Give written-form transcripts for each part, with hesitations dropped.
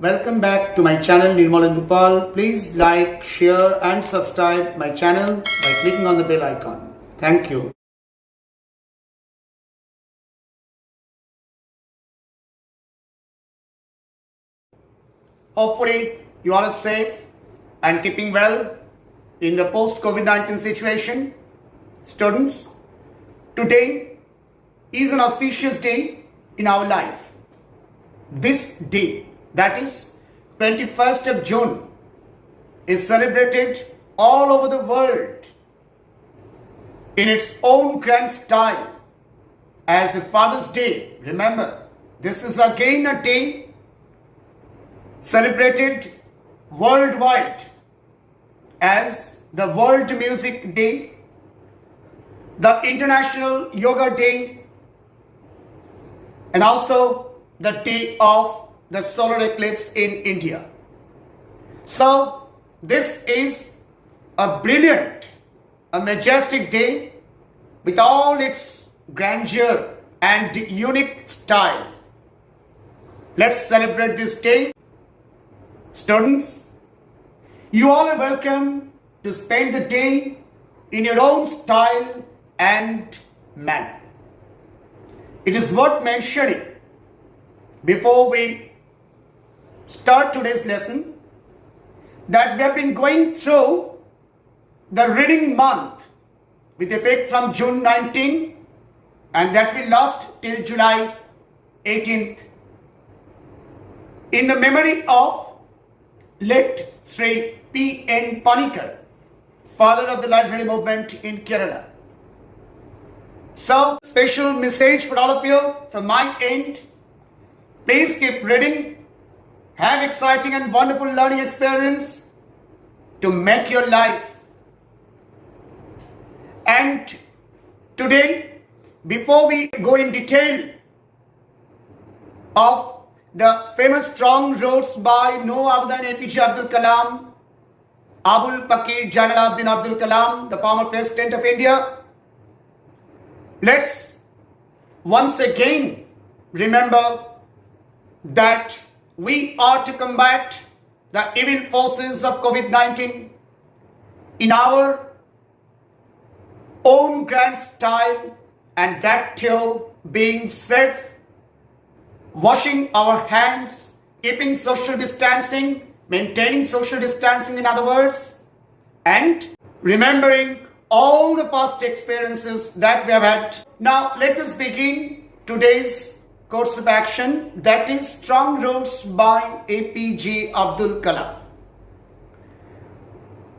Welcome back to my channel Nirmalendu. Please like, share and subscribe my channel by clicking on the bell icon. Thank you. Hopefully you all are safe and keeping well in the post-COVID-19 situation. Students, today is an auspicious day in our life. This day, that is 21st of June, is celebrated all over the world in its own grand style as the Father's Day. Remember, this is again a day celebrated worldwide as the World Music Day, the International Yoga Day, and also the day of the solar eclipse in India. So this is a brilliant, a majestic day with all its grandeur and unique style. Let's celebrate this day. Students, you all are welcome to spend the day in your own style and manner. It is worth mentioning before we start today's lesson that we have been going through the reading month with effect from June 19 and that will last till July 18th in the memory of late Sri P.N. Panikar, father of the library movement in Kerala. So, special message for all of you from my end. Please keep reading, have exciting and wonderful learning experience to make your life. And today, before we go in detail of the famous strong roads by no other than A.P.J. Abdul Kalam, Abdul Abdul Kalam, the former President of India, let's once again remember that we are to combat the evil forces of COVID-19 in our own grand style, and that too being safe, washing our hands, keeping social distancing, maintaining social distancing in other words, and remembering all the past experiences that we have had. Now let us begin today's course of action, that is Strong Roads by A.P.J. Abdul Kalam.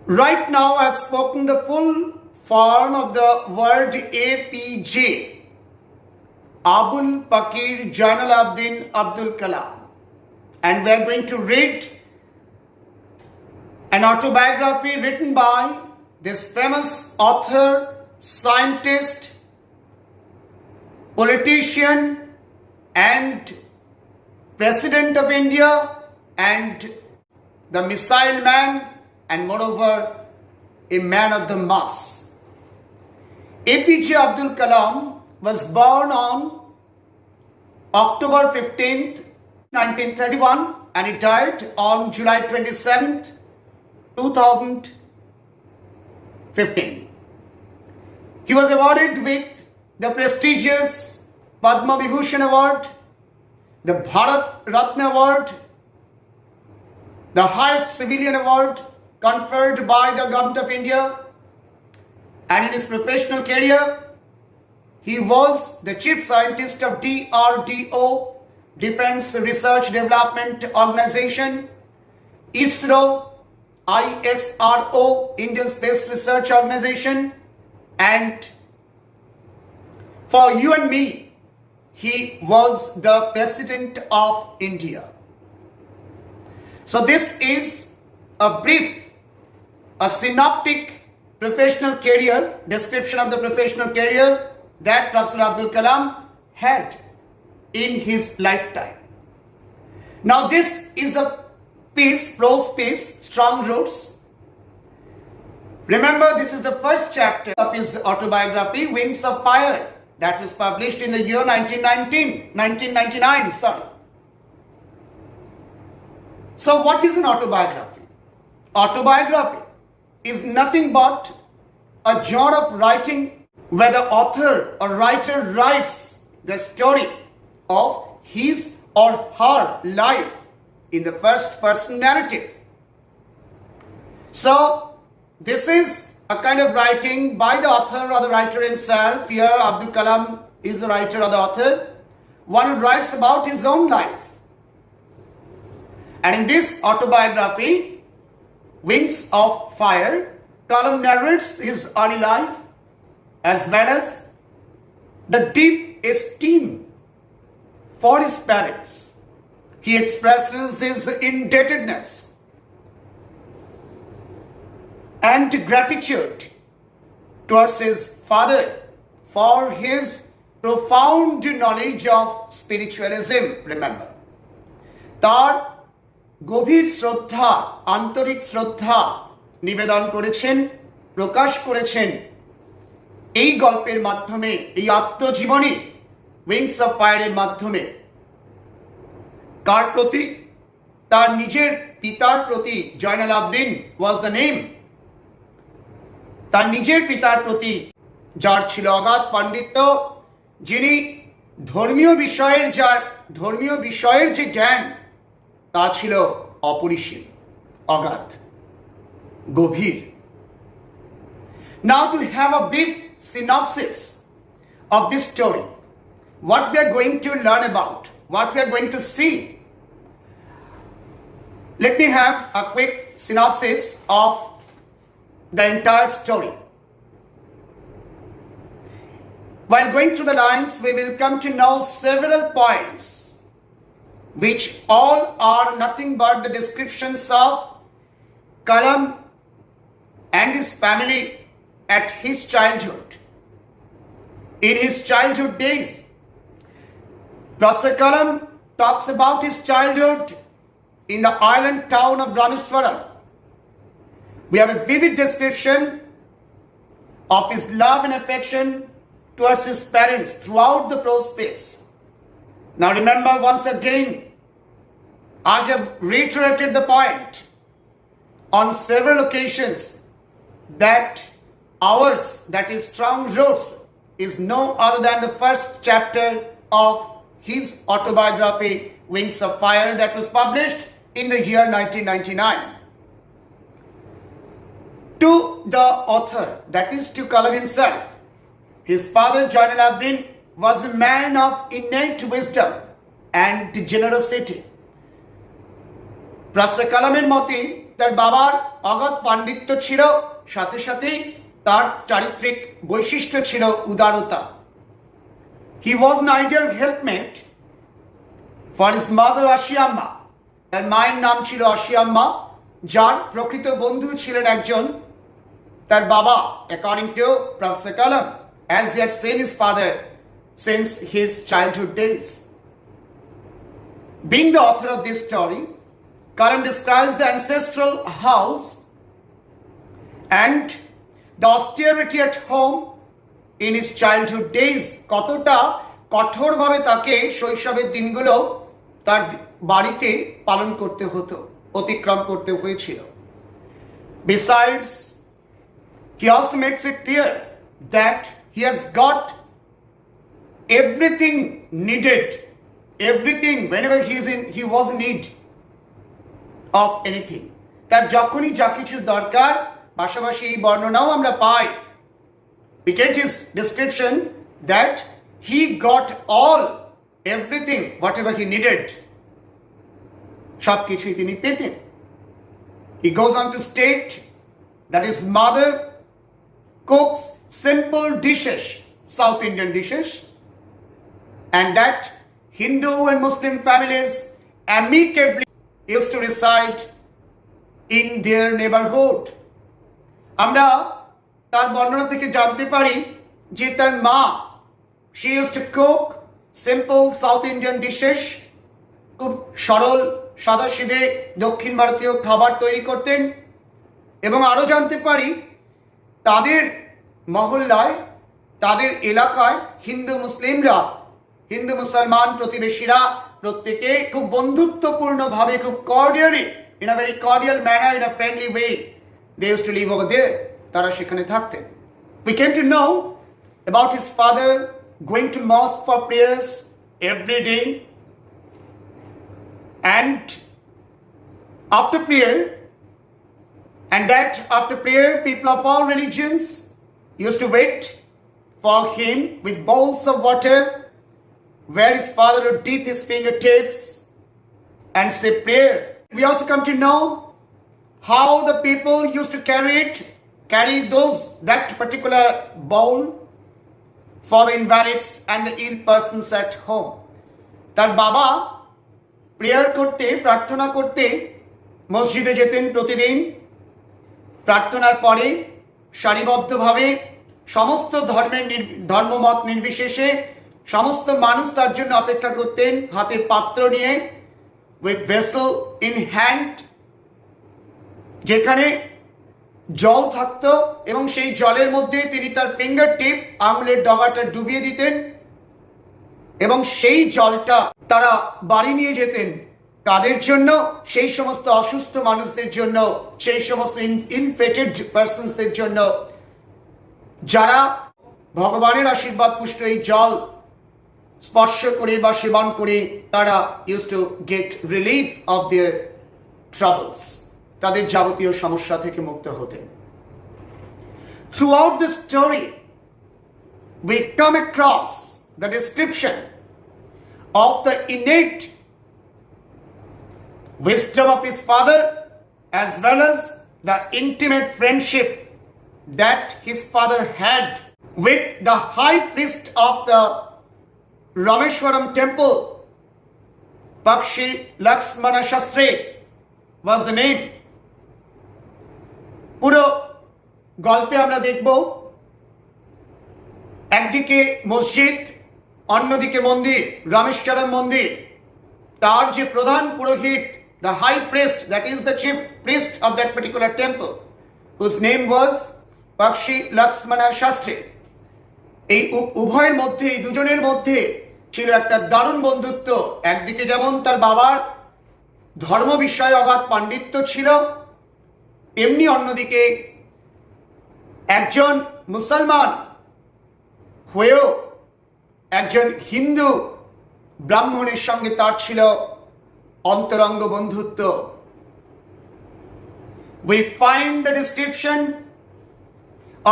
Right now I have spoken the full form of the word A.P.J. Abul Pakir Jainal Abdul Kalam, and we are going to read an autobiography written by this famous author, scientist, politician and President of India and the missile man, and moreover a man of the mass. A.P.J. Abdul Kalam was born on October 15th, 1931 and he died on July 27th, 2015. He was awarded with the prestigious Padma Vibhushan Award, the Bharat Ratna Award, the highest civilian award conferred by the Government of India, and in his professional career, he was the chief scientist of DRDO, Defense Research Development Organization, ISRO, ISRO, Indian Space Research Organization, and for you and me, he was the President of India. So this is a brief, a synoptic professional career, description of the professional career that Professor Abdul Kalam had in his lifetime. Now this is a piece, prose piece, Strong Roads. Remember, this is the first chapter of his autobiography, Wings of Fire, that was published in the year 1999. So what is an autobiography? Autobiography is nothing but a genre of writing where the author or writer writes the story of his or her life in the first person narrative. So this is a kind of writing by the author or the writer himself. Here Abdul Kalam is the writer or the author, one who writes about his own life. And in this autobiography, Wings of Fire, Kalam narrates his early life as well as the deep esteem for his parents. He expresses his indebtedness and gratitude towards his father for his profound knowledge of spiritualism. Remember, তার গভীর শ্রদ্ধা, আন্তরিক শ্রদ্ধা নিবেদন করেছেন, প্রকাশ করেছেন এই গল্পের মাধ্যমে, এই আত্মজীবনী উইংস অফ ফায়ারের মাধ্যমে। কার প্রতি? তার নিজের পিতার প্রতি। Jainul Abdin was the name. তার নিজের পিতার প্রতি, যার ছিল অগাধ পাণ্ডিত্য, যিনি ধর্মীয় বিষয়ের যে জ্ঞান তা ছিল অপরিসীম, অগাধ, গভীর। Now to have a brief synopsis of this story, what we are going to learn about, what we are going to see. Let me have a quick synopsis of the entire story. While going through the lines, we will come to know several points which all are nothing but the descriptions of Kalam and his family at his childhood. In his childhood days, Professor Kalam talks about his childhood in the island town of Rameswaram. We have a vivid description of his love and affection towards his parents throughout the prose space. Now remember, once again, I have reiterated the point on several occasions that ours, that is Strong Roots, is no other than the first chapter of his autobiography, Wings of Fire, that was published in the year 1999. To the author, that is to Kalam himself, his father, Jainal Abdin, was a man of innate wisdom and generosity. Professor কালামের মতে তার বাবার অগাধ পাণ্ডিত্য ছিল, সাথে সাথে তার চারিত্রিক বৈশিষ্ট্য ছিল উদারতা। He was an ideal helpmate for his mother Ashiamma. তার মায়ের নাম ছিল আশিয়াম্মা, যার প্রকৃত বন্ধু ছিলেন একজন তার বাবা, according to Professor Kalam, as he had seen his father since his childhood days. Being the author of this story, Kalam describes the ancestral house and the austerity at home in his childhood days. কতটা কঠোরভাবে তাকে শৈশবের দিনগুলো তার বাড়িতে পালন করতে হতো, অতিক্রম করতে হয়েছিল। Besides, he also makes it clear that he has got everything needed, everything whenever he was in need of anything. তার যখনই যা কিছু দরকার, পাশাপাশি এই বর্ণনাও আমরা পাই। We get his description that he got everything, whatever he needed. সব কিছুই তিনি পেতেন। He goes on to state that his mother cooks simple dishes, South Indian dishes, and that Hindu and Muslim families amicably used to reside in their neighborhood. আমরা তার বর্ণনা থেকে জানতে পারি যে তার মা, she used to cook simple South Indian dishes, খুব সরল সাদাসিধে দক্ষিণ ভারতীয় খাবার তৈরি করতেন। এবং আরও জানতে পারি তাদের মহল্লায়, তাদের এলাকায় হিন্দু মুসলমান প্রতিবেশীরা প্রত্যেকে খুব বন্ধুত্বপূর্ণ ভাবে, খুব cordially, in a very cordial manner, in a friendly way, they used to live over there. তারা সেখানে থাকতেন. We came to know about his father going to mosque for prayers every day, and after prayer, and that after prayer, people of all religions used to wait for him with bowls of water, where his father would dip his fingertips and say prayer. We also come to know how the people used to carry that particular bowl for the invalids and the ill persons at home. তার বাবা prayer করতে, প্রার্থনা করতে মসজিদে যেতেন প্রতিদিন। প্রার্থনার পরে সারিবদ্ধভাবে সমস্ত ধর্মমত নির্বিশেষে সমস্ত মানুষ তার জন্য অপেক্ষা করতেন, হাতে পাত্র নিয়ে, উইথ ভেসেল ইন হ্যান্ড, যেখানে জল থাকতো এবং সেই জলের মধ্যে তিনি তার ফিঙ্গার টিপ, আঙুলের ডগাটা ডুবিয়ে দিতেন এবং সেই জলটা তারা বাড়ি নিয়ে যেতেন। কাদের জন্য? সেই সমস্ত অসুস্থ মানুষদের জন্য, সেই সমস্ত ইনফেটেড পার্সনসদের জন্য যারা ভগবানের আশীর্বাদ পুষ্ট এই জল স্পর্শ করে বা সেবন করে তারা use to get relief of their troubles, তাদের যাবতীয় সমস্যা থেকে মুক্ত হতেন। Throughout the story, we come across the description of the innate wisdom of his father as well as the intimate friendship that his father had with the high priest of the Rameshwaram temple. Pakshi Lakshmana Shastri was the name. পুরো গল্পে আমরা দেখব একদিকে মসজিদ, অন্যদিকে মন্দির, রামেশ্বরম মন্দির। তার যে প্রধান পুরোহিত, the high priest, that is the chief priest of that particular temple, whose name was Pakshi Lakshmana Shastri. এই উভয়ের মধ্যে, এই দুজনের মধ্যে ছিল একটা দারুণ বন্ধুত্ব। একদিকে যেমন তার বাবার ধর্ম বিষয়ে অগাধ পাণ্ডিত্য ছিল, এমনি অন্যদিকে একজন মুসলমান হয়েও একজন হিন্দু ব্রাহ্মণের সঙ্গে তার ছিল অন্তরঙ্গ বন্ধুত্ব। We find the description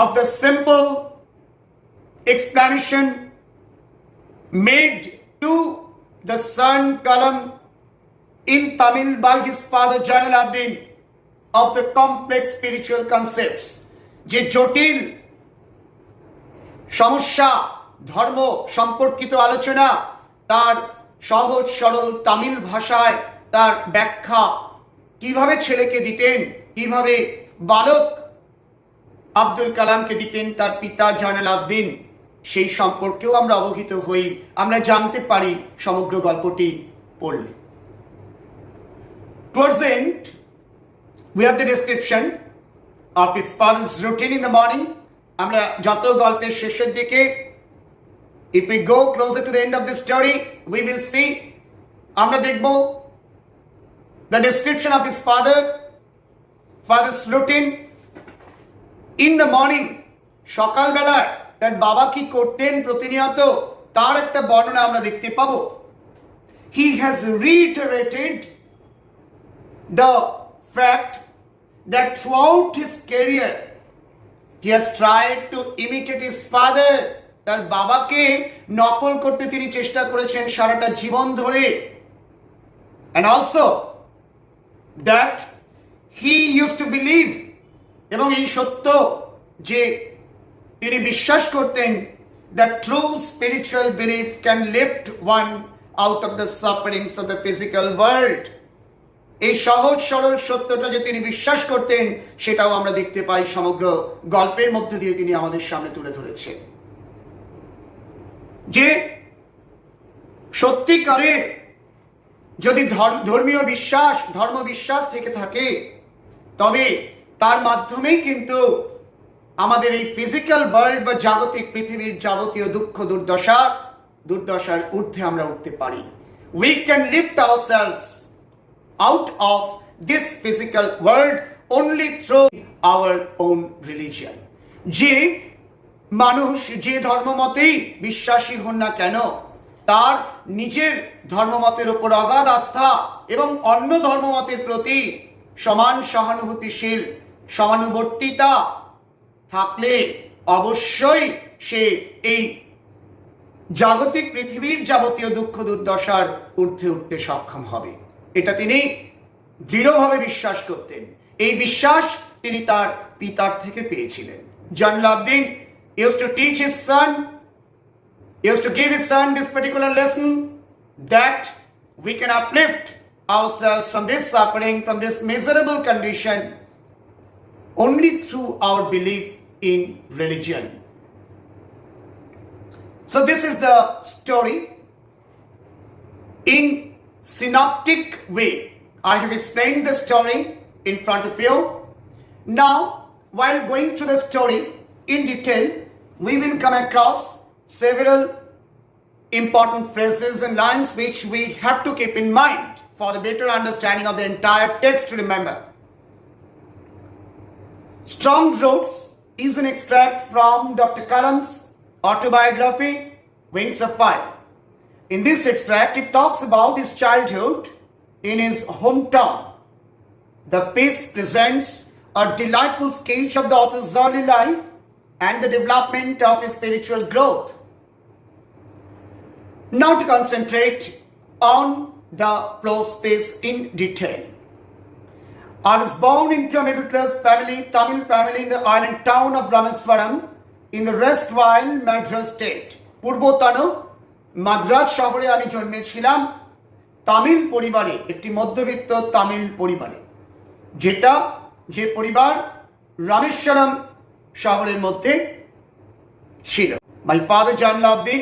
of the simple explanation made to the son Kalam in Tamil by his father Nirmalendu of the complex spiritual concepts. যে জটিল সমস্যা, ধর্ম সম্পর্কিত আলোচনা তার সহজ সরল তামিল ভাষায় তার ব্যাখ্যা কিভাবে ছেলেকে দিতেন, কিভাবে বালক আব্দুল কালামকে দিতেন তার পিতা জয়নালাবদিন, সেই সম্পর্কেও আমরা অবহিত হই, আমরা জানতে পারি সমগ্র গল্পটি পড়লে। Towards the end, we have the description of his father's routine in the morning. আমরা যত গল্পের শেষের দিকে, if we go closer to the end of the story, we will see, আমরা দেখব the description of his father's routine in the morning. সকালবেলায় তার বাবা কি করতেন প্রতিনিয়ত তার একটা বর্ণনা আমরা দেখতে পাবো। He has reiterated the fact that throughout his career he has tried to imitate his father. তার বাবাকে নকল করতে তিনি চেষ্টা করেছেন সারাটা জীবন ধরে, and also that he used to believe, এবং এই সত্য যে তিনি বিশ্বাস করতেন, that true spiritual belief can lift one out of the sufferings of the physical world. এই সহজ সরল সত্যটা যে তিনি বিশ্বাস করতেন সেটাও আমরা দেখতে পাই সমগ্র গল্পের মধ্যে দিয়ে তিনি আমাদের সামনে তুলে ধরেছেন। যে সত্যিকারের যদি ধর্মীয় বিশ্বাস, ধর্ম বিশ্বাস থেকে থাকে, তবে তার মাধ্যমেই কিন্তু আমাদের এই ফিজিক্যাল ওয়ার্ল্ড বা জাগতিক পৃথিবীর যাবতীয় দুঃখ দুর্দশার ঊর্ধ্বে আমরা উঠতে পারি। we can lift ourselves out of this physical world only through our own religion. যে মানুষ যে ধর্মমতেই বিশ্বাসী হন না কেন, তার নিজের ধর্মমতের উপর অগাধ আস্থা এবং অন্য ধর্মমতের প্রতি সমান সহানুভূতিশীল সমানুবর্তিতা থাকলে অবশ্যই সে এই জাগতিক পৃথিবীর যাবতীয় দুঃখ দুর্দশার ঊর্ধ্বে উঠতে সক্ষম হবে। এটা তিনি দৃঢ়ভাবে বিশ্বাস করতেন। এই বিশ্বাস তিনি তার পিতার থেকে পেয়েছিলেন। Jalaluddin used to teach his son, used to give his son this particular lesson, that we can uplift ourselves from this suffering, from this miserable condition, only through our belief in religion. So this is the story in synoptic way. I have explained the story in front of you. Now, while going through the story in detail, we will come across several important phrases and lines which we have to keep in mind for the better understanding of the entire text to remember. Strong Roads is an extract from Dr. Kalam's autobiography, Wings of Fire. In this extract, it talks about his childhood in his hometown. The piece presents a delightful sketch of the author's early life and the development of his spiritual growth. Now to concentrate on the prose piece in detail. I was born into a middle-class family, Tamil family, in the island town of Rameswaram in the erstwhile Madras state. পূর্বতন মাদ্রাজ শহরে আমি জন্মেছিলাম তামিল পরিবারে, একটি মধ্যবিত্ত তামিল পরিবারে, যে পরিবার রামেশ্বরম শহরের মধ্যে ছিল। My father Jalaluddin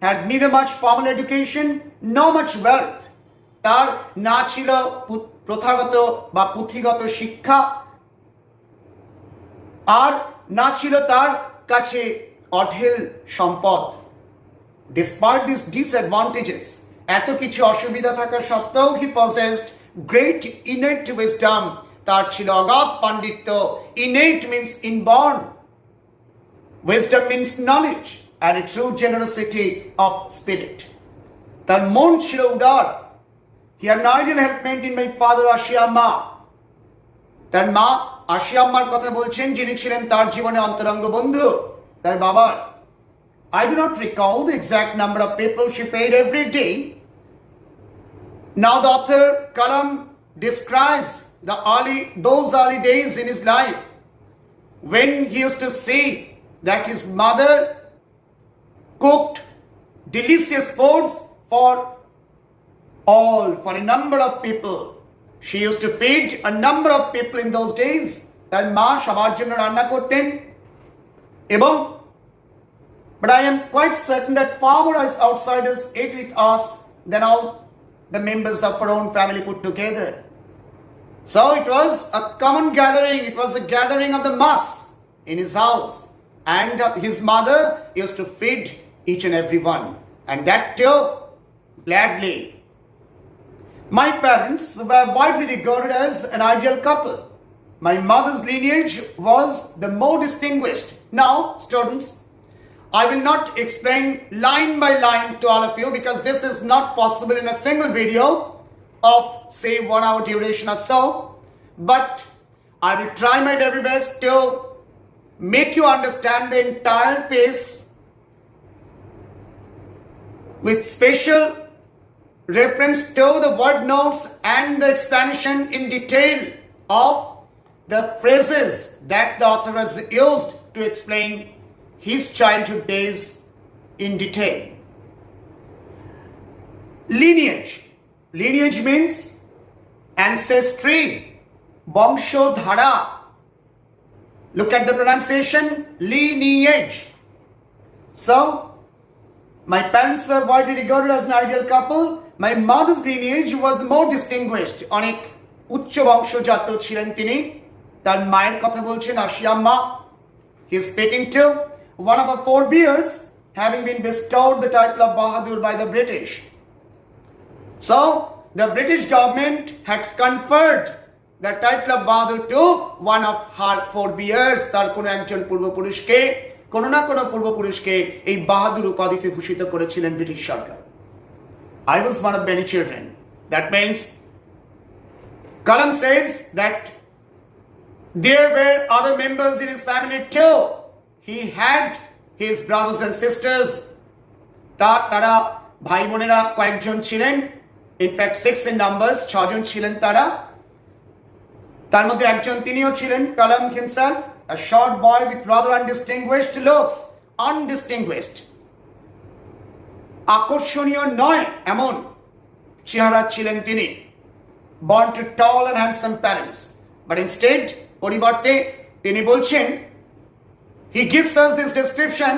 had neither much formal education nor much wealth. তার না ছিল প্রথাগত বা পুঁথিগত শিক্ষা, আর না ছিল তার কাছে অঢেল সম্পদ। Despite these disadvantages, এত কিছু অসুবিধা থাকা সত্ত্বেও he possessed great innate wisdom. তার ছিল অগাধ পাণ্ডিত্য। Innate means inborn. Wisdom means knowledge and a true generosity of spirit. তার মন ছিল উদার। He had an ideal helpmate in my father Ashiamma. তার মা আশিয়াম্মার কথা বলছেন, যিনি ছিলেন তার জীবনে অন্তরঙ্গ বন্ধু, তার বাবার। I do not recall the exact number of people she paid every day. Now the author Kalam describes those early days in his life when he used to see that his mother cooked delicious foods for a number of people. She used to feed a number of people in those days. তার মা সবার জন্য রান্না করতেন এবং but I am quite certain that far more outsiders ate with us than all the members of our own family put together. So it was a common gathering. It was a gathering of the mass in his house, and his mother used to feed each and every one, and that too gladly. My parents were widely regarded as an ideal couple. My mother's lineage was the more distinguished. Now, students, I will not explain line by line to all of you because this is not possible in a single video of say 1 hour duration or so, but I will try my very best to make you understand the entire piece with special reference to the word notes and the explanation in detail of the phrases that the author has used to explain his childhood days in detail. Lineage. Lineage means ancestry, bongsho dhara. Look at the pronunciation, lineage. So, my parents were widely regarded as an ideal couple. My mother's lineage was more distinguished. অনেক উচ্চ বংশজাত ছিলেন তিনি। তার মায়ের কথা বলছেন Ashiamma. He is speaking to one of our forebears having been bestowed the title of Bahadur by the British. So the British government had conferred the title of Bahadur to one of her forebears, তার কোনো একজন পূর্বপুরুষকে, কোনো না কোনো পূর্বপুরুষকে এই বাহাদুর উপাধিতে ভূষিত করেছিলেন British Sarkar. I was one of many children. That means Kalam says that there were other members in his family too. He had his brothers and sisters. তারা ভাই বোনেরা কয়েকজন ছিলেন, ইনফ্যাক্ট 6 in numbers, 6 জন ছিলেন তারা। তার মধ্যে একজন তিনিও ছিলেন কালাম himself, a short boy with rather undistinguished looks, undistinguished, আকর্ষণীয় নয় এমন চেহারা ছিলেন তিনি, born to tall and handsome parents, but instead পরিবর্তে তিনি বলছেন, he gives us this description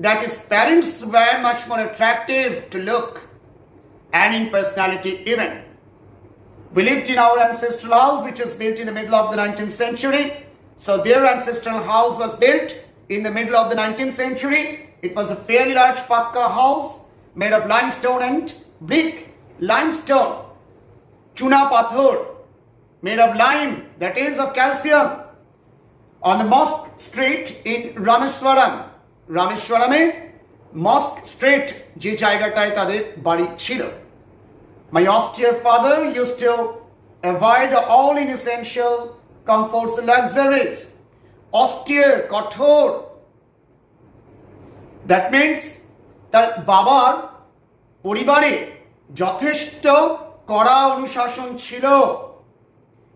that his parents were much more attractive to look and in personality even. We lived in our ancestral house, which was built in the middle of the 19th century. So their ancestral house was built in the middle of the 19th century. It was a fairly large pakka house made of limestone and brick. Limestone, chuna pathor, made of lime, that is of calcium. On the Mosque Street in Rameshwaram, Mosque Street, যে জায়গাটায় তাদের বাড়ি ছিল। My austere father used to avoid all inessential comforts and luxuries. Austere, কঠোর, that means তার বাবার পরিবারে যথেষ্ট কড়া অনুশাসন ছিল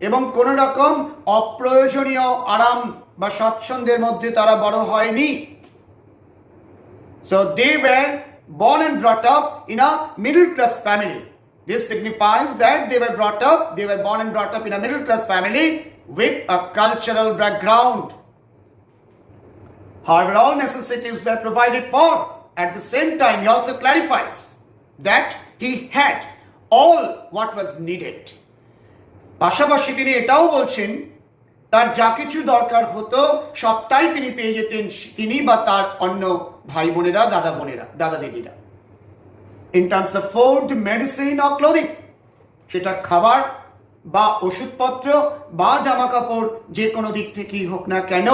এবং কোন রকম অপ্রয়োজনীয় আরাম বা স্বচ্ছন্দের মধ্যে তারা বড় হয়নি। So they were born and brought up in a middle class family. This signifies that they were born and brought up in a middle class family with a cultural background. However, all necessities were provided for. At the same time, he also clarifies that he had all what was needed. পাশাপাশি তিনি এটাও বলছেন, তার যা কিছু দরকার হতো সবটাই তিনি পেয়ে যেতেন, তিনি বা তার অন্য ভাই বোনেরা, দাদা দিদিরা। In terms of food, medicine or clothing, সেটা খাবার বা ওষুধপত্র বা জামা কাপড় যে কোনো দিক থেকেই হোক না কেন।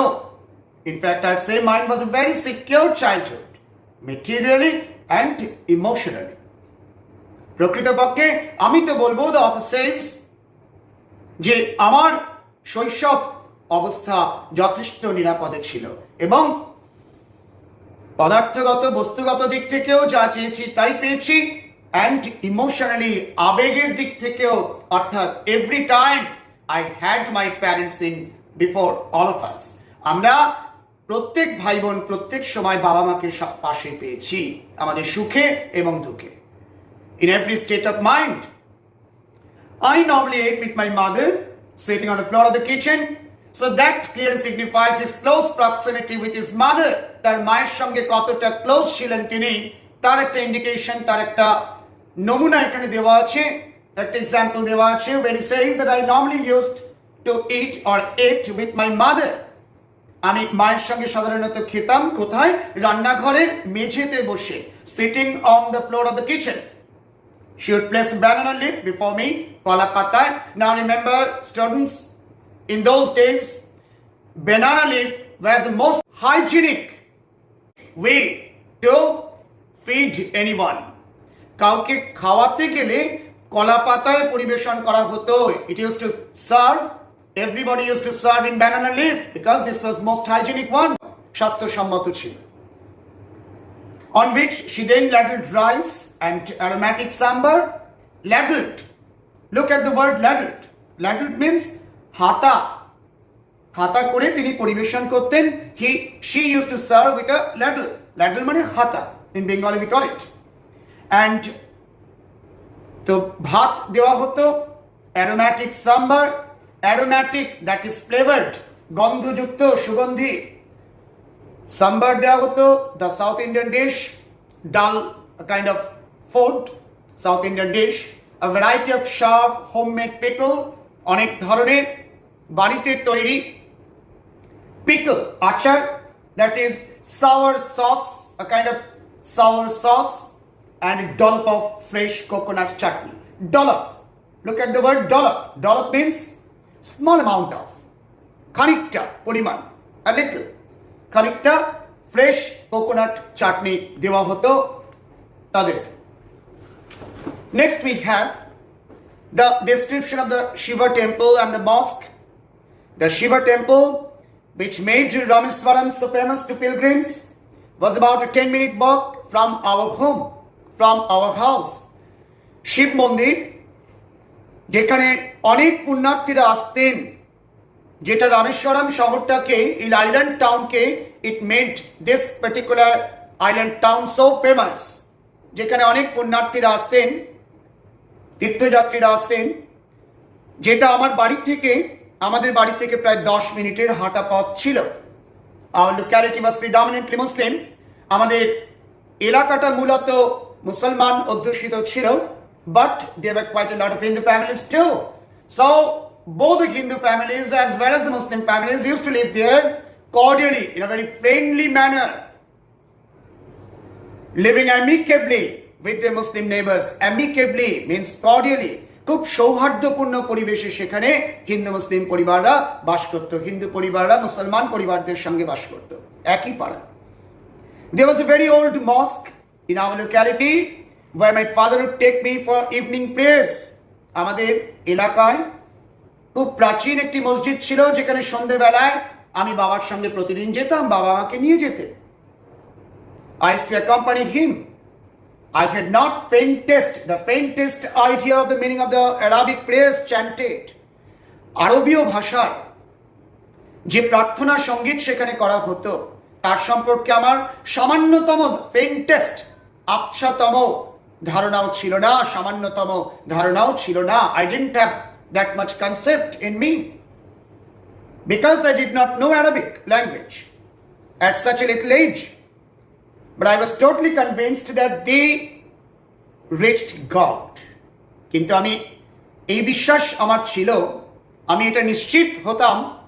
In fact, I'd say mine was a very secure childhood, materially and emotionally. প্রকৃতপক্ষে আমি তো বলবো, the author says, যে আমার শৈশব অবস্থা যথেষ্ট নিরাপদে ছিল এবং পদার্থগত বস্তুগত দিক থেকেও যা চেয়েছি তাই পেয়েছি, অ্যান্ড ইমোশনালি আবেগের দিক থেকেও, অর্থাৎ every time I had my parents in before all of us. আমরা প্রত্যেক ভাই বোন প্রত্যেক সময় বাবা মাকে পাশে পেয়েছি, আমাদের সুখে এবং দুঃখে। In every state of mind I normally ate with my mother, sitting on the floor of the kitchen. So that clearly signifies his close proximity with his mother. তার মায়ের সঙ্গে কতটা ক্লোজ ছিলেন তিনি, তার একটা ইন্ডিকেশন, তার একটা নমুনা এখানে দেওয়া আছে, একটা এক্সাম্পল দেওয়া আছে, when he says that I normally used to eat or ate with my mother. আমি মায়ের সঙ্গে সাধারণত খেতাম কোথায়? রান্নাঘরের মেঝেতে বসে, sitting on the floor of the kitchen. She would place a banana leaf before me, kala patay. Now remember, students, in those days, banana leaf was the most hygienic way to feed anyone. কাউকে খাওয়াতে গেলে কলা পাতায় পরিবেশন করা হতো। It used to serve, everybody used to serve in banana leaf because this was most hygienic one. স্বাস্থ্যসম্মত ছিল। On which she then ladled rice and aromatic sambar. Ladled. Look at the word ladled. Ladled means hata. Hata করে তিনি পরিবেশন করতেন। She used to serve with a ladle. Ladle মানে hata. In Bengali we call it. And তো ভাত দেওয়া হতো, aromatic sambar. Aromatic, that is flavored, গন্ধযুক্ত, সুগন্ধি। Sambar দেওয়া হতো, the South Indian dish, dal, a kind of food, South Indian dish, a variety of sharp homemade pickle, অনেক ধরনের বাড়িতে তৈরি pickle, আচার, that is sour sauce, a kind of sour sauce, and a dollop of fresh coconut chutney. Dollop. Look at the word dollop. Dollop means small amount of. Khanikta, poriman, a little. Khanikta fresh coconut chutney dewa hoto tader. Next we have the description of the Shiva temple and the mosque. The Shiva temple, which made Rameswaram so famous to pilgrims, was about a 10-minute walk from our home, from our house. Shiva মন্দির যেখানে অনেক পুণ্যার্থীরা আসতেন, যেটা রামেশ্বরম শহরটাকে, এই island টাউনকে, it made this particular island town so famous, যেখানে অনেক পুণ্যার্থীরা আসতেন, তীর্থযাত্রীরা আসতেন, যেটা আমাদের বাড়ি থেকে প্রায় 10 মিনিটের হাঁটা পথ ছিল। Our locality was predominantly Muslim. আমাদের এলাকাটা মূলত মুসলমান অধ্যুষিত ছিল, but there were quite a lot of Hindu families too. So both the Hindu families as well as the Muslim families used to live there cordially, in a very friendly manner, living amicably with their Muslim neighbors. Amicably means cordially. খুব সৌহার্দ্যপূর্ণ পরিবেশে সেখানে হিন্দু মুসলিম পরিবাররা বাস করত, হিন্দু পরিবাররা মুসলমান পরিবারদের সঙ্গে বাস করত একই পাড়া। There was a very old mosque in our locality where my father would take me for evening prayers. আমাদের এলাকায় খুব প্রাচীন একটি মসজিদ ছিল, যেখানে সন্ধ্যেবেলায় আমি বাবার সঙ্গে প্রতিদিন যেতাম, বাবা আমাকে নিয়ে যেতেন। I used to accompany him. I had not the faintest idea of the meaning of the Arabic prayers chanted. আরবীয় ভাষায় যে প্রার্থনা সঙ্গীত সেখানে করা হতো, তার সম্পর্কে আমার সামান্যতম ফেন্টেস্ট আবছাতম ধারণাও ছিল না, সামান্যতম ধারণাও ছিল না। I didn't have that much concept in me because I did not know Arabic language at such a little age. But I was totally convinced that they reached God. কিন্তু আমি এই বিশ্বাস আমার ছিল, আমি এটা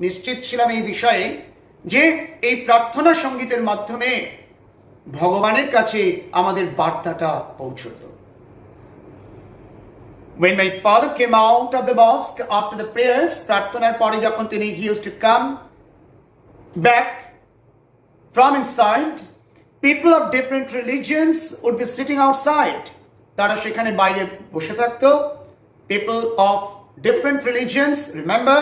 নিশ্চিত ছিলাম এই বিষয়ে যে এই প্রার্থনা সঙ্গীতের মাধ্যমে ভগবানের কাছে আমাদের বার্তাটা পৌঁছত। When my father came out of the mosque after the prayers, প্রার্থনার পরে যখন তিনি he used to come back from inside, people of different religions would be sitting outside. তারা সেখানে বাইরে বসে থাকতো। People of different religions, remember,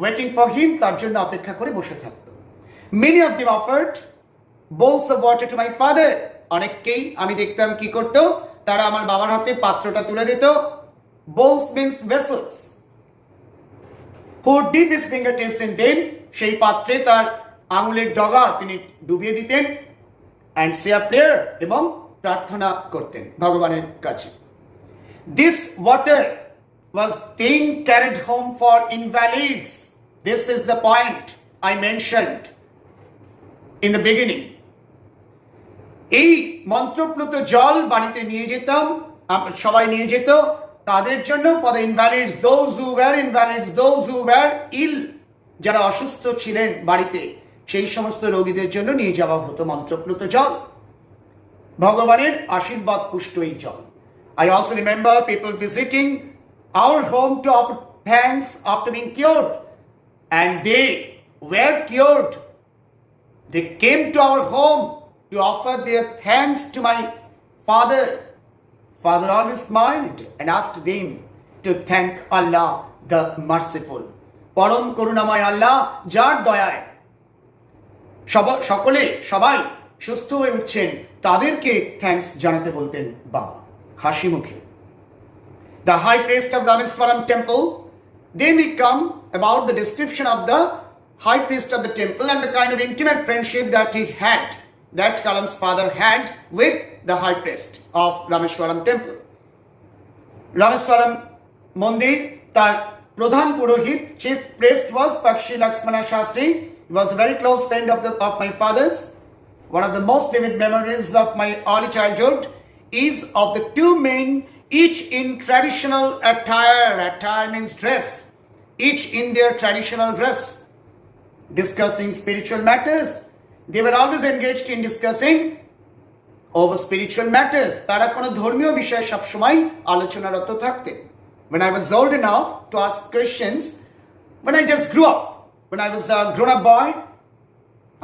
waiting for him, তার জন্য অপেক্ষা করে বসে থাকতো। Many of them offered bowls of water to my father. অনেককেই আমি দেখতাম কি করতো, তারা আমার বাবার হাতে পাত্রটা তুলে দিত। Bowls means vessels. Who would dip his fingertips in them, সেই পাত্রে তার আঙুলের ডগা তিনি ডুবিয়ে দিতেন, and say a prayer, এবং প্রার্থনা করতেন ভগবানের কাছে। This water was then carried home for invalids. This is the point I mentioned in the beginning. এই মন্ত্রপ্লুত জল বাড়িতে নিয়ে যেতাম, সবাই নিয়ে যেত তাদের জন্য, for the invalids, those who were ill, যারা অসুস্থ ছিলেন বাড়িতে, সেই সমস্ত রোগীদের জন্য নিয়ে যাওয়া হতো মন্ত্রপ্লুত জল, ভগবানের আশীর্বাদ পুষ্ট এই জল। I also remember people visiting our home to offer thanks after being cured, and they were cured. They came to our home to offer their thanks to my father. Father always smiled and asked them to thank Allah the merciful. পরম করুণাময় আল্লাহ, যার দয়ায় সবাই সুস্থ হয়ে উঠছেন, তাদেরকে thanks জানাতে বলতেন বাবা হাসি মুখে। The high priest of Rameswaram temple, then we come about the description of the high priest of the temple and the kind of intimate friendship that he had, that Kalam's father had with the high priest of Rameswaram temple. Rameswaram মন্দির, তার প্রধান পুরোহিত, chief priest was Pakshi Lakshmana Shastri. He was a very close friend of my father's. One of the most vivid memories of my early childhood is of the two men, each in traditional attire. Attire means dress. Each in their traditional dress, discussing spiritual matters. They were always engaged in discussing over spiritual matters. তারা কোনো ধর্মীয় বিষয়ে সবসময় আলোচনারত থাকতেন. When I was old enough to ask questions, when I just grew up, when I was a grown-up boy,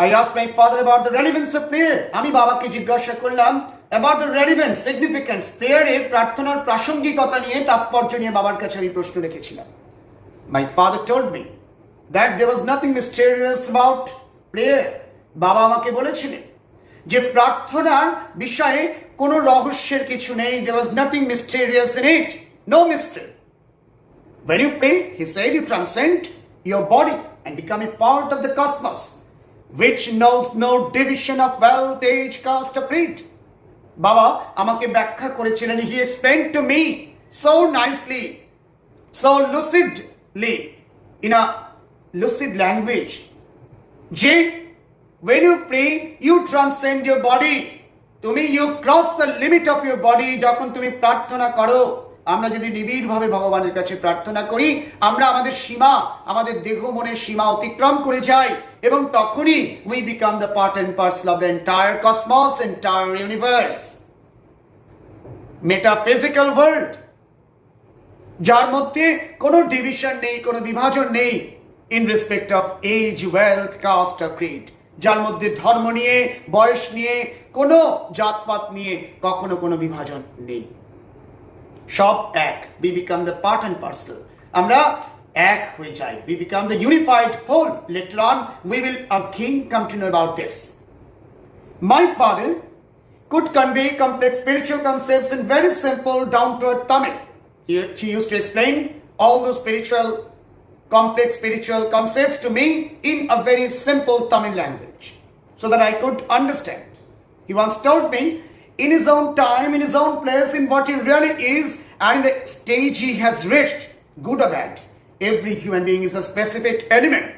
I asked my father about the relevance of prayer. আমি বাবাকে জিজ্ঞাসা করলাম about the relevance, significance, প্রেয়ারের প্রার্থনার প্রাসঙ্গিকতা নিয়ে, তাৎপর্য নিয়ে বাবার কাছে আমি প্রশ্ন রেখেছিলাম. My father told me that there was nothing mysterious about prayer. বাবা আমাকে বলেছিলেন যে প্রার্থনার বিষয়ে কোনো রহস্যের কিছু নেই. There was nothing mysterious in it. No mystery. When you pray, he said, you transcend your body and become a part of the cosmos, which knows no division of wealth, age, caste, or creed. বাবা আমাকে ব্যাখ্যা করেছিলেন. He explained to me so nicely, so lucidly, in a lucid language, যে when you pray, you transcend your body. you cross the limit of your body. যখন তুমি প্রার্থনা করো, আমরা যদি নিবিড়ভাবে ভগবানের কাছে প্রার্থনা করি, আমরা আমাদের সীমা, আমাদের দেহ মনের সীমা অতিক্রম করে যাই, এবং তখনই we become the part and parcel of the entire cosmos, entire universe, metaphysical world, যার মধ্যে কোনো ডিভিশন নেই, কোনো বিভাজন নেই in respect of age, wealth, caste or creed, যার মধ্যে ধর্ম নিয়ে, বয়স নিয়ে, কোনো জাতপাত নিয়ে কখনো কোনো বিভাজন নেই. সব এক. We become the part and parcel. আমরা এক হয়ে যাই. We become the unified whole. Later on, we will again come to know about this. My father could convey complex spiritual concepts in very simple, down-to-earth Tamil. He used to explain all those complex spiritual concepts to me in a very simple Tamil language, so that I could understand. He once told me, in his own time, in his own place, in what he really is, and in the stage he has reached, good or bad, every human being is a specific element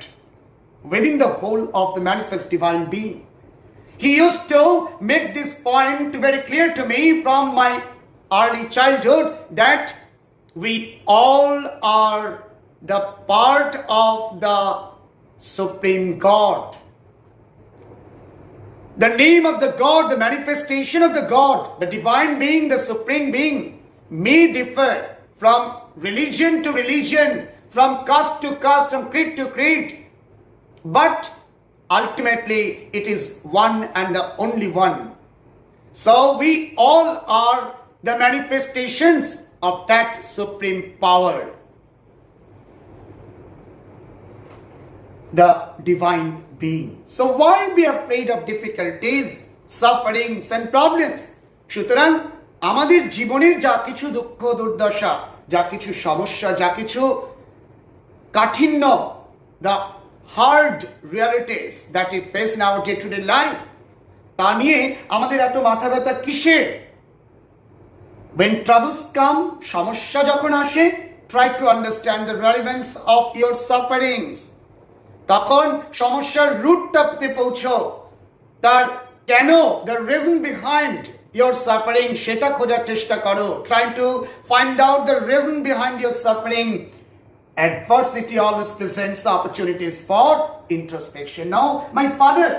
within the whole of the manifest divine being. He used to make this point very clear to me from my early childhood, that we all are the part of the Supreme God. The name of the God, the manifestation of the God, the divine being, the supreme being, may differ from religion to religion, from caste to caste, from creed to creed, but ultimately it is one and the only one. So we all are the manifestations of that supreme power, the divine being. So why be afraid of difficulties, sufferings and problems? সুতরাং আমাদের জীবনের যা কিছু দুঃখ দুর্দশা, যা কিছু সমস্যা, যা কিছু কাঠিন্য, the hard realities that we face in our day-to-day life, তা নিয়ে আমাদের এত মাথা ব্যথা কিসের? When troubles come, সমস্যা যখন আসে, try to understand the relevance of your sufferings. তখন সমস্যার রুটটাতে পৌঁছো, তার কেন, the reason behind your suffering, সেটা খোঁজার চেষ্টা করো. Try to find out the reason behind your suffering. Adversity always presents opportunities for introspection. Now, my father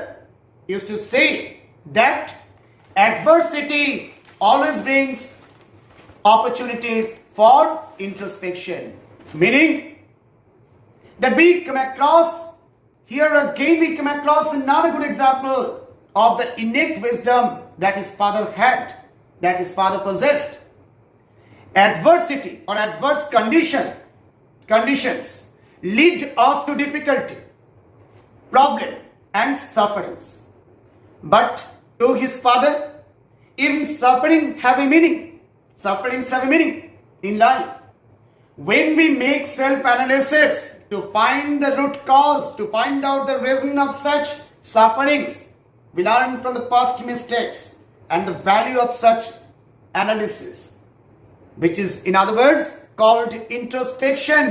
used to say that adversity always brings opportunities for introspection, meaning that we come across, here again we come across another good example of the innate wisdom that his father had, that his father possessed. Adversity or adverse conditions lead us to difficulty, problem and sufferings. But to his father, even sufferings have a meaning in life. When we make self-analysis to find the root cause, to find out the reason of such sufferings, we learn from the past mistakes and the value of such analysis, which is, in other words, called introspection.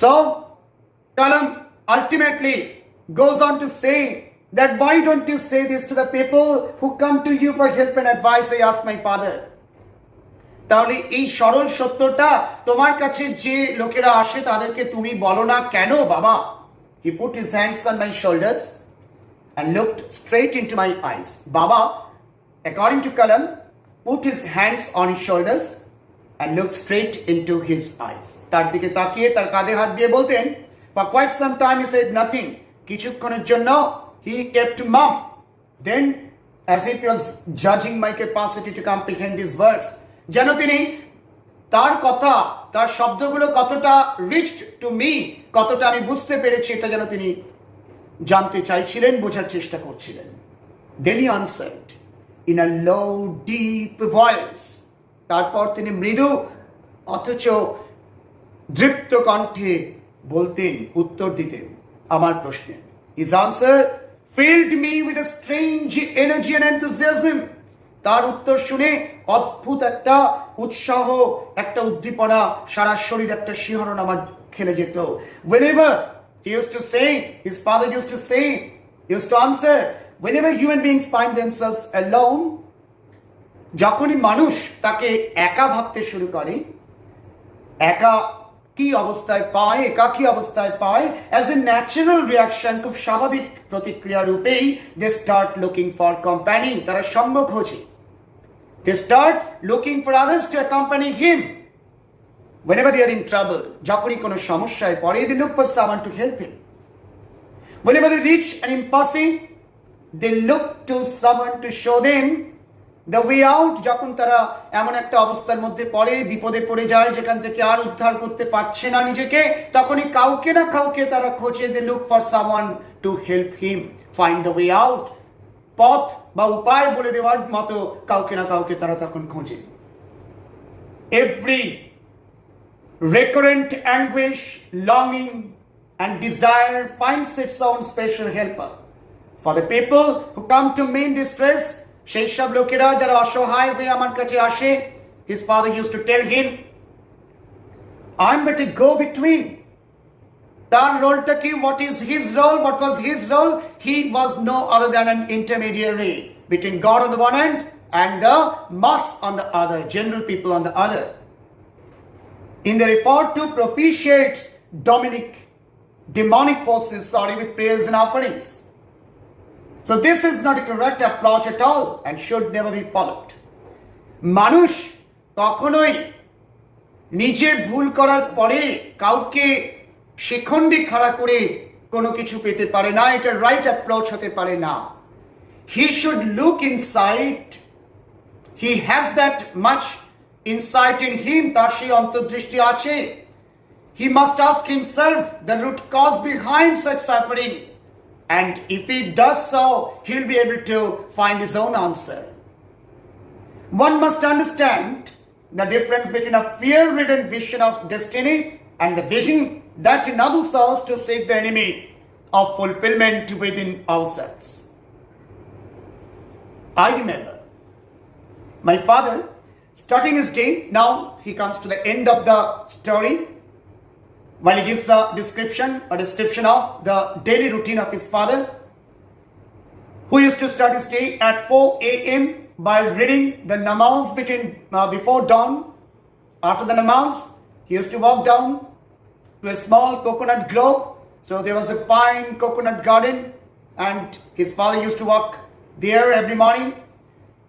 So, Kalam ultimately goes on to say that why don't you say this to the people who come to you for help and advice? I asked my father. তাহলে এই সরল সত্যটা তোমার কাছে যে লোকেরা আসে তাদেরকে তুমি বলো না কেন বাবা? He put his hands on my shoulders and looked straight into my eyes. Baba, according to Kalam, put his hands on his shoulders and looked straight into his eyes. তার দিকে তাকিয়ে তার কাঁধে হাত দিয়ে বলতেন, for quite some time he said nothing. কিছুক্ষণের জন্য he kept mum. Then, as if he was judging my capacity to comprehend his words, যেন তিনি তার কথা, তার শব্দগুলো কতটা reached to me, কতটা আমি বুঝতে পেরেছি, এটা যেন তিনি জানতে চাইছিলেন, বোঝার চেষ্টা করছিলেন. Then he answered in a low, deep voice. তারপর তিনি মৃদু অথচ দৃপ্ত কণ্ঠে বলতেন, উত্তর দিতেন আমার প্রশ্নে. His answer filled me with a strange energy and enthusiasm. তার উত্তর শুনে অদ্ভুত একটা উৎসাহ, একটা উদ্দীপনা, সারা শরীর একটা শিহরণ আমার খেলে যেত. Whenever he used to say, his father used to say, he used to answer, whenever human beings find themselves alone, যখনই মানুষ তাকে একা ভাবতে শুরু করে, একা কি অবস্থায় পায়, একাকী অবস্থায় পায়, as a natural reaction, খুব স্বাভাবিক প্রতিক্রিয়া রূপেই they start looking for company. তারা সঙ্গ খোঁজে. They start looking for others to accompany him. Whenever they are in trouble, যখনই কোনো সমস্যায় পড়ে, they look for someone to help him. Whenever they reach an impasse, they look to someone to show them the way out. যখন তারা এমন একটা অবস্থার মধ্যে পড়ে, বিপদে পড়ে যায়, যেখান থেকে আর উদ্ধার করতে পারছে না নিজেকে, তখনই কাউকে না কাউকে তারা খোঁজে. they look for someone to help him find the way out. পথ বা উপায় বলে দেওয়ার মতো কাউকে না কাউকে তারা তখন খোঁজে. Every recurrent anguish, longing and desire finds its own special helper. For the people who come to me in distress, সেই সব লোকেরা যারা অসহায় হয়ে আমার কাছে আসে, his father used to tell him, I'm but a go between. তার রোলটা কি? What is his role? What was his role? He was no other than an intermediary between God on the one hand and the mass on the other, general people on the other. In the report to propitiate demonic forces, with prayers and offerings. So this is not a correct approach at all and should never be followed. মানুষ কখনোই নিজে ভুল করার পরে কাউকে শিখণ্ডি খাড়া করে কোনো কিছু পেতে পারে না. এটা রাইট অ্যাপ্রোচ হতে পারে না. He should look inside. He has that much insight in him. তার সেই অন্তর্দৃষ্টি আছে. He must ask himself the root cause behind such suffering. And if he does so, he'll be able to find his own answer. One must understand the difference between a fear-ridden vision of destiny and the vision that enables us to seek the enemy of fulfillment within ourselves. I remember my father starting his day. Now he comes to the end of the story. While he gives a description of the daily routine of his father, who used to start his day at 4 a.m. by reading the namaz before dawn. After the namaz, he used to walk down to a small coconut grove. So there was a fine coconut garden, and his father used to walk there every morning.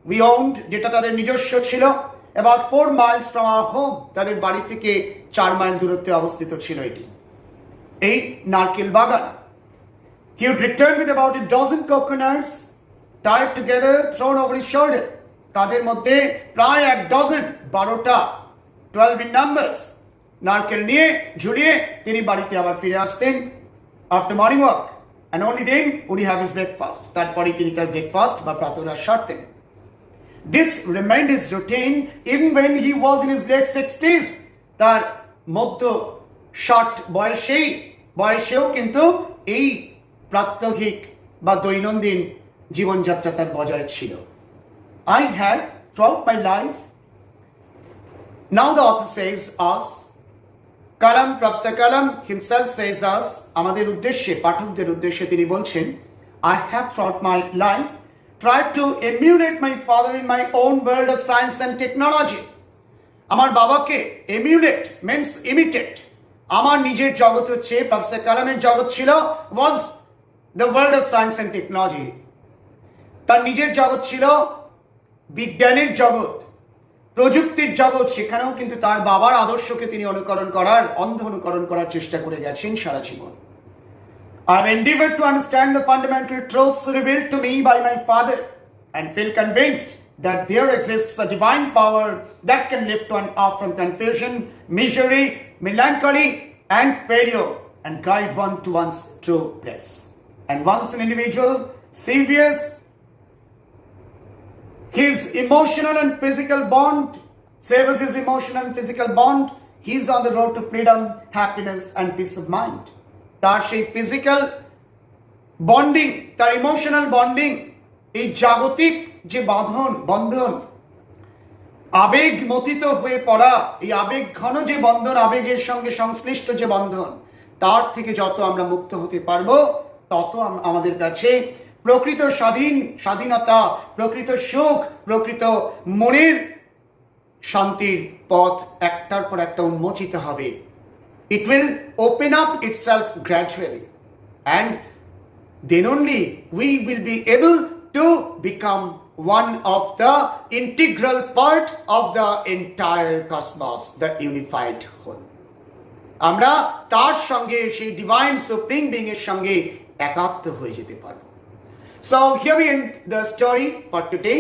We owned, যেটা তাদের নিজস্ব ছিল, about 4 miles from our home. তাদের বাড়ি থেকে 4 mile দূরত্বে অবস্থিত ছিল এটি, এই নারকেল বাগান. He would return with about a dozen coconuts tied together, thrown over his shoulder. কাঁধের মধ্যে প্রায় 1 dozen, 12টা, 12 in numbers, নারকেল নিয়ে ঝুলিয়ে তিনি বাড়িতে আবার ফিরে আসতেন after morning walk, and only then would he have his breakfast. তারপরে তিনি তার ব্রেকফাস্ট বা প্রাতরাশ সারতেন. This remained his routine even when he was in his late 60s. তার মধ্য 60 বয়সেও কিন্তু এই প্রাত্যহিক বা দৈনন্দিন জীবনযাত্রা তার বজায় ছিল. I have throughout my life, now the author says us, Professor Kalam himself says us, আমাদের উদ্দেশ্যে, পাঠকদের উদ্দেশ্যে তিনি বলছেন, I have throughout my life tried to emulate my father in my own world of science and technology. আমার বাবাকে emulate means imitate. আমার নিজের জগৎ হচ্ছে, প্রফেসর কালামের জগৎ ছিল was the world of science and technology. তার নিজের জগৎ ছিল বিজ্ঞানের জগৎ, প্রযুক্তির জগৎ। সেখানেও কিন্তু তার বাবার আদর্শকে তিনি অন্ধ অনুকরণ করার চেষ্টা করে গেছেন সারা জীবন। I have endeavored to understand the fundamental truths revealed to me by my father and feel convinced that there exists a divine power that can lift one up from confusion, misery, melancholy, and failure and guide one to one's true bliss. And once an individual severs his emotional and physical bond, he is on the road to freedom, happiness, and peace of mind. তার সেই physical bonding, তার emotional bonding, এই জাগতিক যে বন্ধন, আবেগ মথিত হয়ে পড়া, এই আবেগ ঘন যে বন্ধন, আবেগের সঙ্গে সংশ্লিষ্ট যে বন্ধন, তার থেকে যত আমরা মুক্ত হতে পারবো তত আমাদের কাছে প্রকৃত স্বাধীনতা, প্রকৃত সুখ, প্রকৃত মনের শান্তির পথ একটার পর একটা উন্মোচিত হবে। It will open up itself gradually, and then only we will be able to become one of the integral part of the entire cosmos, the unified whole. আমরা তার সঙ্গে, সেই ডিভাইন সুপ্রিম বিং এর সঙ্গে একাত্ম হয়ে যেতে পারবো। So here we end the story for today.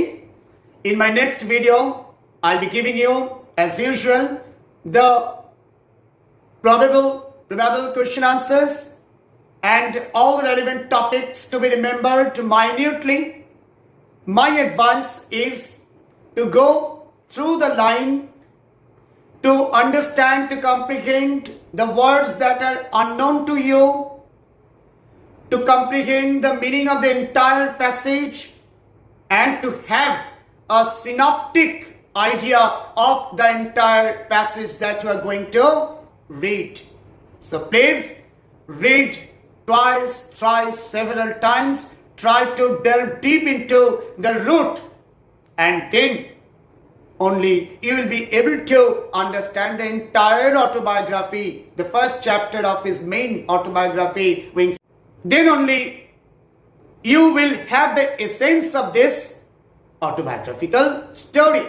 In my next video, I'll be giving you, as usual, the probable question answers and all the relevant topics to be remembered minutely. My advice is to go through the line, to understand, to comprehend the words that are unknown to you, to comprehend the meaning of the entire passage, and to have a synoptic idea of the entire passage that you are going to read. So please read twice, thrice, several times. Try to delve deep into the root, and then only you will be able to understand the entire autobiography, the first chapter of his main autobiography. Then only you will have the essence of this autobiographical story.